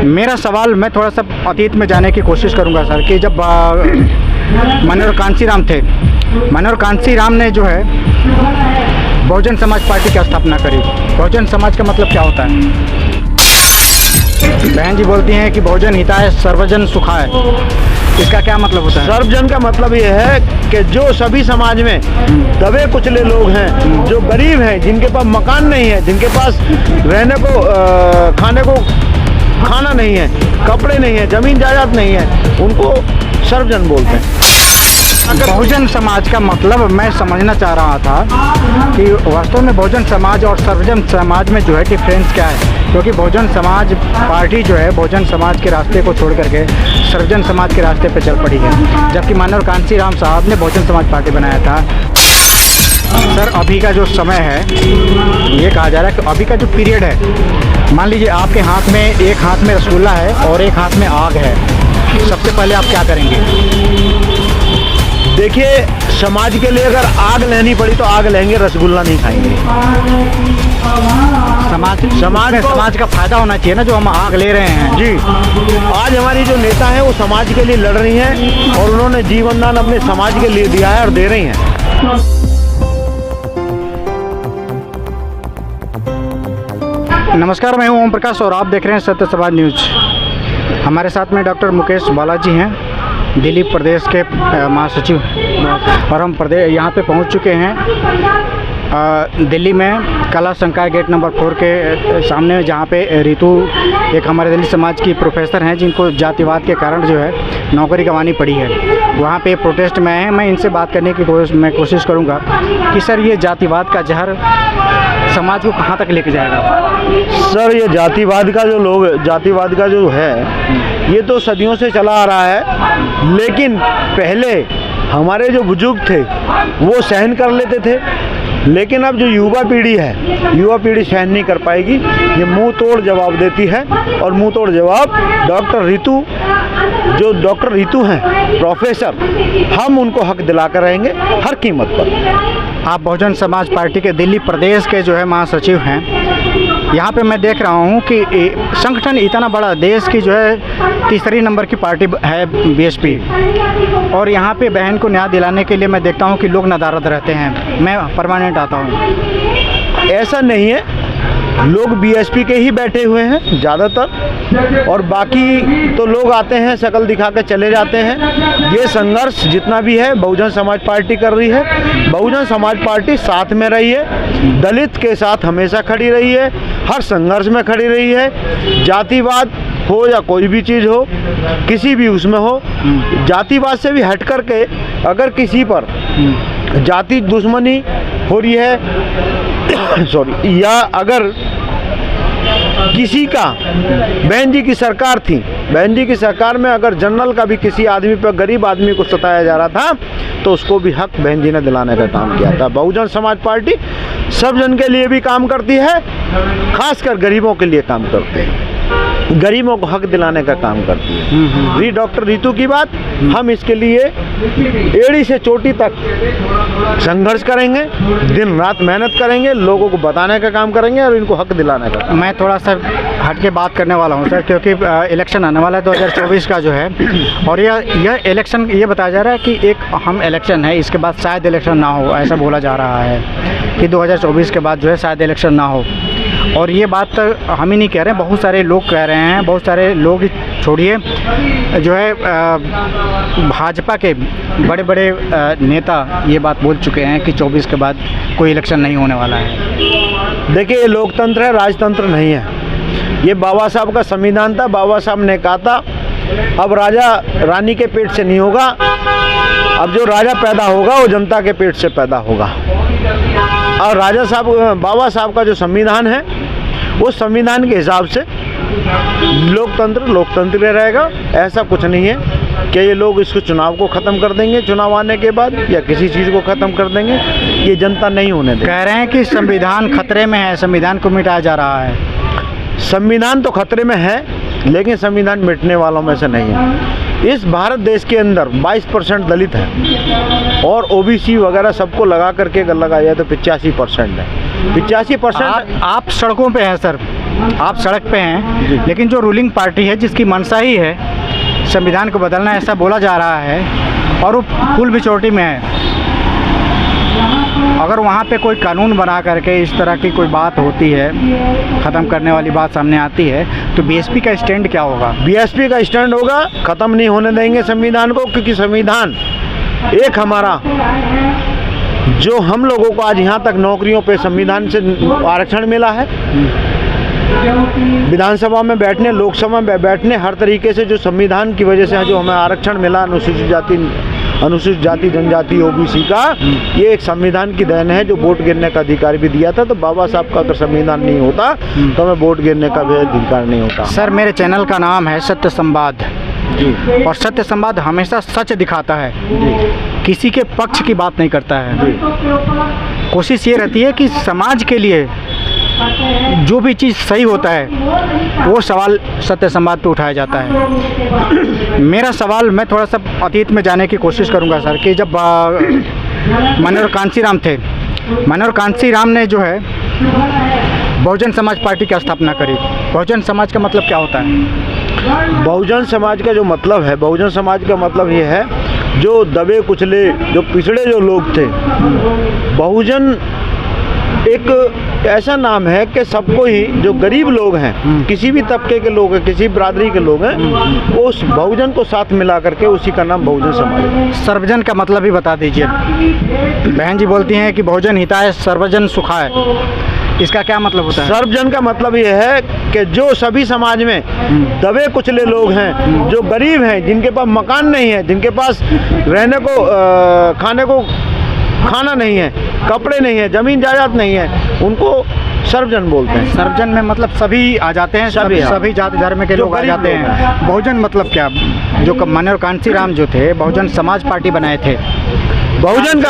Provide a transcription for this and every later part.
मेरा सवाल, मैं थोड़ा सा अतीत में जाने की कोशिश करूंगा सर, कि जब मनोहर कांशीराम थे, मनोहर कांशीराम ने जो है बहुजन समाज पार्टी की स्थापना करी। बहुजन समाज का मतलब क्या होता है? बहन जी बोलती हैं कि बहुजन हिताय सर्वजन सुखाय, इसका क्या मतलब होता है? सर्वजन का मतलब ये है कि जो सभी समाज में दबे कुचले लोग हैं, जो गरीब हैं, जिनके पास मकान नहीं है, जिनके पास रहने को खाना नहीं है, कपड़े नहीं है, जमीन जायदाद नहीं है, उनको सर्वजन बोलते हैं। बहुजन समाज का मतलब मैं समझना चाह रहा था कि वास्तव में बहुजन समाज और सर्वजन समाज में जो है डिफरेंस क्या है, क्योंकि बहुजन समाज पार्टी जो है बहुजन समाज के रास्ते को छोड़ करके सर्वजन समाज के रास्ते पर चल पड़ी है, जबकि मनोहर कांशीराम साहब ने बहुजन समाज पार्टी बनाया था। सर, अभी का जो समय है, ये कहा जा रहा है कि अभी का जो पीरियड है, मान लीजिए आपके हाथ में, एक हाथ में रसगुल्ला है और एक हाथ में आग है, सबसे पहले आप क्या करेंगे? देखिए, समाज के लिए अगर आग लेनी पड़ी तो आग लेंगे, रसगुल्ला नहीं खाएंगे। समाज का फायदा होना चाहिए ना, जो हम आग ले रहे हैं। जी, आज हमारी जो नेता है वो समाज के लिए लड़ रही हैं और उन्होंने जीवन दान अपने समाज के लिए दिया है और दे रही हैं। नमस्कार, मैं हूं ओम प्रकाश और आप देख रहे हैं सत्य समाज न्यूज। हमारे साथ में डॉक्टर मुकेश बालाजी हैं, दिल्ली प्रदेश के महासचिव, और हम यहाँ पे पहुंच चुके हैं दिल्ली में कला संकाय गेट नंबर 4 के सामने, जहाँ पे रितु एक हमारे दिल्ली समाज की प्रोफेसर हैं जिनको जातिवाद के कारण जो है नौकरी गंवानी पड़ी है। वहाँ पे प्रोटेस्ट में है। मैं इनसे बात करने की कोशिश करूँगा कि सर, ये जातिवाद का जहर समाज को कहाँ तक लेके जाएगा? सर, ये जातिवाद का जो है, ये तो सदियों से चला आ रहा है, लेकिन पहले हमारे जो बुजुर्ग थे वो सहन कर लेते थे, लेकिन अब जो युवा पीढ़ी है, युवा पीढ़ी सहन नहीं कर पाएगी। ये मुंह तोड़ जवाब देती है, और मुंह तोड़ जवाब डॉक्टर रितु हैं प्रोफेसर, हम उनको हक दिलाकर रहेंगे हर कीमत पर। आप बहुजन समाज पार्टी के दिल्ली प्रदेश के जो है महासचिव हैं। यहाँ पे मैं देख रहा हूँ कि संगठन इतना बड़ा, देश की जो है तीसरी नंबर की पार्टी है बीएसपी, और यहाँ पे बहन को न्याय दिलाने के लिए मैं देखता हूँ कि लोग नदारद रहते हैं। मैं परमानेंट आता हूँ। ऐसा नहीं है, लोग बीएसपी के ही बैठे हुए हैं ज़्यादातर, और बाकी तो लोग आते हैं, शक्ल दिखा के चले जाते हैं। ये संघर्ष जितना भी है बहुजन समाज पार्टी कर रही है। बहुजन समाज पार्टी साथ में रही है, दलित के साथ हमेशा खड़ी रही है, हर संघर्ष में खड़ी रही है। जातिवाद हो या कोई भी चीज़ हो, किसी भी उसमें हो, जातिवाद से भी हट करके अगर किसी पर जाति दुश्मनी हो रही है या अगर किसी का, बहन जी की सरकार थी, बहन जी की सरकार में अगर जनरल का भी किसी आदमी पर, गरीब आदमी को सताया जा रहा था, तो उसको भी हक बहन जी ने दिलाने का काम किया था। बहुजन समाज पार्टी सब जन के लिए भी काम करती है, खासकर गरीबों के लिए काम करते हैं, गरीबों को हक दिलाने का काम करती है। डॉक्टर रितु की बात, हम इसके लिए एड़ी से चोटी तक संघर्ष करेंगे, दिन रात मेहनत करेंगे, लोगों को बताने का काम करेंगे और इनको हक दिलाने का। मैं थोड़ा सा हट के बात करने वाला हूँ सर, क्योंकि इलेक्शन आने वाला है 2024 का जो है, और यह इलेक्शन, ये बताया जा रहा है कि एक अहम इलेक्शन है, इसके बाद शायद इलेक्शन ना हो, ऐसा बोला जा रहा है कि 2024 के बाद जो है शायद इलेक्शन ना हो। और ये बात हम ही नहीं कह रहे हैं, बहुत सारे लोग कह रहे हैं, बहुत सारे लोग छोड़िए, जो है भाजपा के बड़े बड़े नेता ये बात बोल चुके हैं कि 24 के बाद कोई इलेक्शन नहीं होने वाला है। देखिए, ये लोकतंत्र है, राजतंत्र नहीं है। ये बाबा साहब का संविधान था, बाबा साहब ने कहा था अब राजा रानी के पेट से नहीं होगा, अब जो राजा पैदा होगा वो जनता के पेट से पैदा होगा। और बाबा साहब का जो संविधान है, उस संविधान के हिसाब से लोकतंत्र रहेगा। ऐसा कुछ नहीं है कि ये लोग इसको चुनाव को ख़त्म कर देंगे, चुनाव आने के बाद, या किसी चीज़ को ख़त्म कर देंगे, ये जनता नहीं होने देगी। कह रहे हैं कि संविधान खतरे में है, संविधान को मिटाया जा रहा है। संविधान तो खतरे में है, लेकिन संविधान मिटने वालों में से नहीं है। इस भारत देश के अंदर 22% दलित हैं और ओबीसी वगैरह सबको लगा करके अगर लगाया जाए तो 85% है। 85% आप सड़कों पे हैं सर, आप सड़क पे हैं, जी। लेकिन जो रूलिंग पार्टी है जिसकी मंशा ही है संविधान को बदलना, ऐसा बोला जा रहा है, और वो फुल बिचौटी में है। अगर वहाँ पे कोई कानून बना करके इस तरह की कोई बात होती है, ख़त्म करने वाली बात सामने आती है, तो बीएसपी का स्टैंड क्या होगा? बीएसपी का स्टैंड होगा, ख़त्म नहीं होने देंगे संविधान को, क्योंकि संविधान एक हमारा, जो हम लोगों को आज यहाँ तक नौकरियों पे संविधान से आरक्षण मिला है, विधानसभा में बैठने, लोकसभा में बैठने, हर तरीके से जो संविधान की वजह से जो हमें आरक्षण मिला, अनुसूचित जाति जनजाति ओबीसी का, ये एक संविधान की देन है, जो वोट गिरने का अधिकार भी दिया था। तो बाबा साहब का अगर संविधान नहीं होता तो हमें वोट गिरने का भी अधिकार नहीं होता। सर, मेरे चैनल का नाम है सत्य संवाद जी, और सत्य संवाद हमेशा सच दिखाता है, जी, किसी के पक्ष की बात नहीं करता है। जी, कोशिश ये रहती है कि समाज के लिए जो भी चीज़ सही होता है वो सवाल सत्य संवाद पे उठाया जाता है। मेरा सवाल, मैं थोड़ा सा अतीत में जाने की कोशिश करूंगा सर, कि जब मनोहर कांशीराम थे, मनोहर कांशीराम ने जो है बहुजन समाज पार्टी की स्थापना करी। बहुजन समाज का मतलब क्या होता है? बहुजन समाज का जो मतलब है, बहुजन समाज का मतलब ये है, जो दबे कुचले, जो पिछड़े जो लोग थे। बहुजन एक ऐसा नाम है कि सबको ही, जो गरीब लोग हैं, किसी भी तबके के लोग हैं, किसी बिरादरी के लोग हैं, उस बहुजन को साथ मिला करके उसी का नाम बहुजन समाज है। सर्वजन का मतलब भी बता दीजिए। बहन जी बोलती हैं कि बहुजन हिताय सर्वजन सुखाय, इसका क्या मतलब होता है? सर्वजन का मतलब ये है कि जो सभी समाज में दबे कुचले लोग हैं, जो गरीब हैं, जिनके पास मकान नहीं है, जिनके पास रहने को खाने को खाना नहीं है, कपड़े नहीं है, ज़मीन जायदाद नहीं है, उनको सर्वजन बोलते हैं। सर्वजन में मतलब सभी आ जाते हैं, सभी जाति धर्म के लोग आ जाते हैं। बहुजन मतलब क्या? जो मनोहर कांशीराम जो थे, बहुजन समाज पार्टी बनाए थे। बहुजन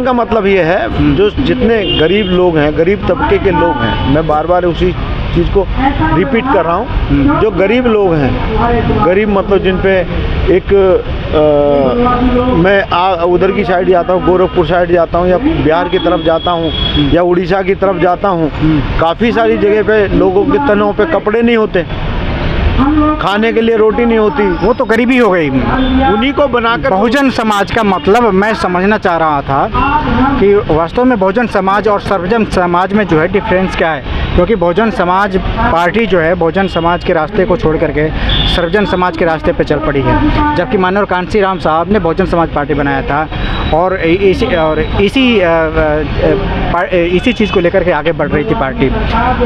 का मतलब ये है, जो जितने गरीब लोग हैं, गरीब तबके के लोग हैं, मैं बार बार उसी चीज़ को रिपीट कर रहा हूँ, जो गरीब लोग हैं, गरीब मतलब जिन पे एक मैं उधर की साइड जाता हूँ, गोरखपुर साइड जाता हूँ, या बिहार की तरफ जाता हूँ, या उड़ीसा की तरफ जाता हूँ, काफ़ी सारी जगह पे लोगों के तनों पे कपड़े नहीं होते, खाने के लिए रोटी नहीं होती, वो तो गरीबी हो गई। उन्हीं को बनाकर बहुजन समाज का मतलब मैं समझना चाह रहा था कि वास्तव में बहुजन समाज और सर्वजन समाज में जो है डिफरेंस क्या है, क्योंकि बहुजन समाज पार्टी जो है बहुजन समाज के रास्ते को छोड़ करके सर्वजन समाज के रास्ते पे चल पड़ी है, जबकि मनोहर कांशीराम साहब ने बहुजन समाज पार्टी बनाया था और इसी चीज़ को लेकर के आगे बढ़ रही थी पार्टी,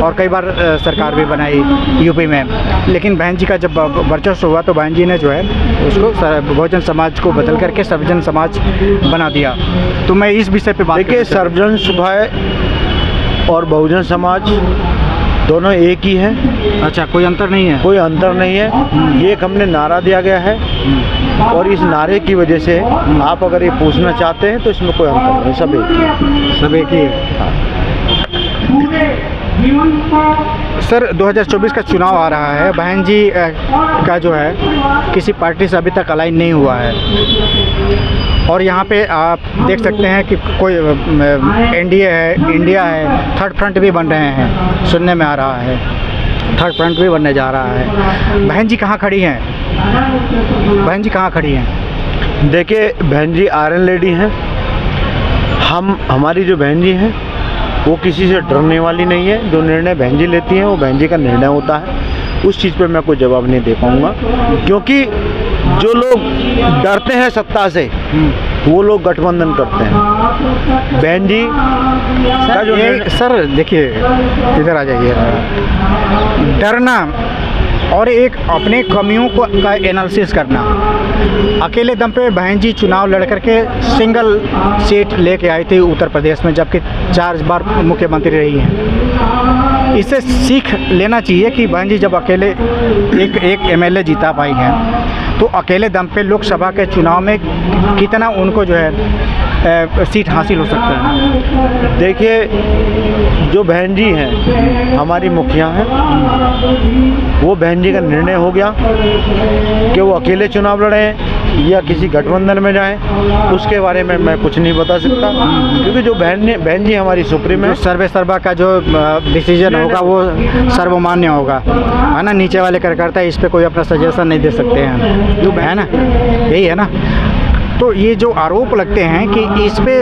और कई बार सरकार भी बनाई यूपी में। लेकिन बहन जी का जब वर्चस्व हुआ तो बहन जी ने जो है उसको बहुजन समाज को बदल करके सर्वजन समाज बना दिया। तो मैं इस विषय पे बात, देखिए, सर्वजन सुखाय और बहुजन समाज दोनों एक ही हैं। अच्छा, कोई अंतर नहीं है? कोई अंतर नहीं है। ये एक हमने नारा दिया गया है, और इस नारे की वजह से आप अगर ये पूछना चाहते हैं तो इसमें कोई अंतर नहीं, सब एक ही है। सब एक ही है। सर, 2024 का चुनाव आ रहा है, बहन जी का जो है किसी पार्टी से अभी तक अलाइन नहीं हुआ है, और यहाँ पे आप देख सकते हैं कि कोई एनडीए है, इंडिया है, थर्ड फ्रंट भी बन रहे हैं, सुनने में आ रहा है थर्ड फ्रंट भी बनने जा रहा है। बहन जी कहाँ खड़ी हैं? बहन जी कहाँ खड़ी हैं? देखिए, बहन जी आयरन लेडी हैं। हमारी जो बहन जी हैं वो किसी से डरने वाली नहीं है। जो निर्णय बहन जी लेती हैं वो बहन जी का निर्णय होता है। उस चीज़ पे मैं कोई जवाब नहीं दे पाऊँगा, क्योंकि जो लोग डरते हैं सत्ता से वो लोग गठबंधन करते हैं। बहन जी का जो सर देखिए, इधर आ जाइए। डरना और एक अपने कमियों को का एनालिसिस करना। अकेले दम पे बहन जी चुनाव लड़ करके सिंगल सीट लेके आई थी उत्तर प्रदेश में, जबकि 4 बार मुख्यमंत्री रही हैं। इससे सीख लेना चाहिए कि बहन जी जब अकेले एक एमएलए जीता पाई हैं तो अकेले दम पे लोकसभा के चुनाव में कितना उनको जो है सीट हासिल हो सकता है। देखिए, जो बहन जी हैं हमारी मुखिया हैं, वो बहन जी का निर्णय हो गया कि वो अकेले चुनाव लड़े हैं। या किसी गठबंधन में जाएं, उसके बारे में मैं कुछ नहीं बता सकता, क्योंकि जो बहन जी हमारी सुप्रीम है। जो सर्वे सर्वा का जो डिसीजन होगा वो सर्वमान्य होगा, है ना। नीचे वाले कार्यकर्ता इस पे कोई अपना सजेशन नहीं दे सकते हैं, जो है ना, यही है ना। तो ये जो आरोप लगते हैं कि इस पे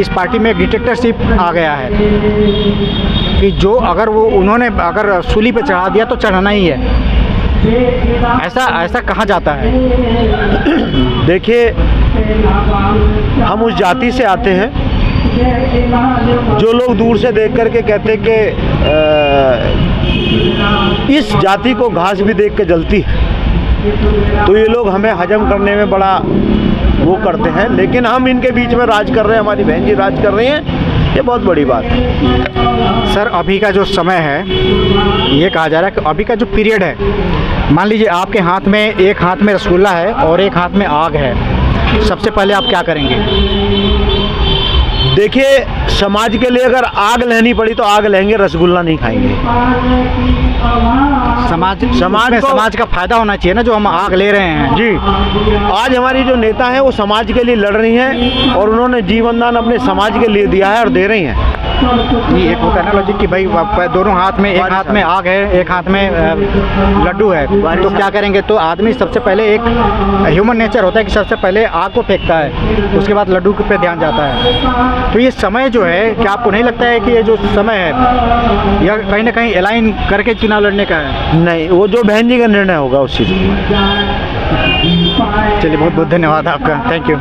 इस पार्टी में एक डिक्टेटरशिप आ गया है कि जो अगर वो उन्होंने अगर सूली पे चढ़ा दिया तो चढ़ाना ही है, ऐसा कहा जाता है। देखिए, हम उस जाति से आते हैं जो लोग दूर से देख करके कहते कि इस जाति को घास भी देख के जलती है, तो ये लोग हमें हजम करने में बड़ा वो करते हैं, लेकिन हम इनके बीच में राज कर रहे हैं, हमारी बहन जी राज कर रही हैं, ये बहुत बड़ी बात है। सर, अभी का जो समय है, ये कहा जा रहा है कि अभी का जो पीरियड है, मान लीजिए आपके हाथ में एक हाथ में रसगुल्ला है और एक हाथ में आग है, सबसे पहले आप क्या करेंगे? देखिए, समाज के लिए अगर आग लेनी पड़ी तो आग लेंगे, रसगुल्ला नहीं खाएंगे। समाज का फायदा होना चाहिए ना, जो हम आग ले रहे हैं। जी, आज हमारी जो नेता हैं वो समाज के लिए लड़ रही हैं और उन्होंने जीवन दान अपने समाज के लिए दिया है और दे रही हैं। ये एक होता है ना लॉजिक कि भाई दोनों हाथ में, एक हाथ में आग है, एक हाथ में लड्डू है, तो क्या करेंगे? तो आदमी सबसे पहले, एक ह्यूमन नेचर होता है कि सबसे पहले आग को फेंकता है, उसके बाद लड्डू पे ध्यान जाता है। तो ये समय जो है, क्या आपको नहीं लगता है कि ये जो समय है यह कहीं ना कहीं अलाइन करके चुनाव लड़ने का है? नहीं, वो जो बहन जी का निर्णय होगा उस चीज़ में। चलिए, बहुत बहुत धन्यवाद आपका, थैंक यू।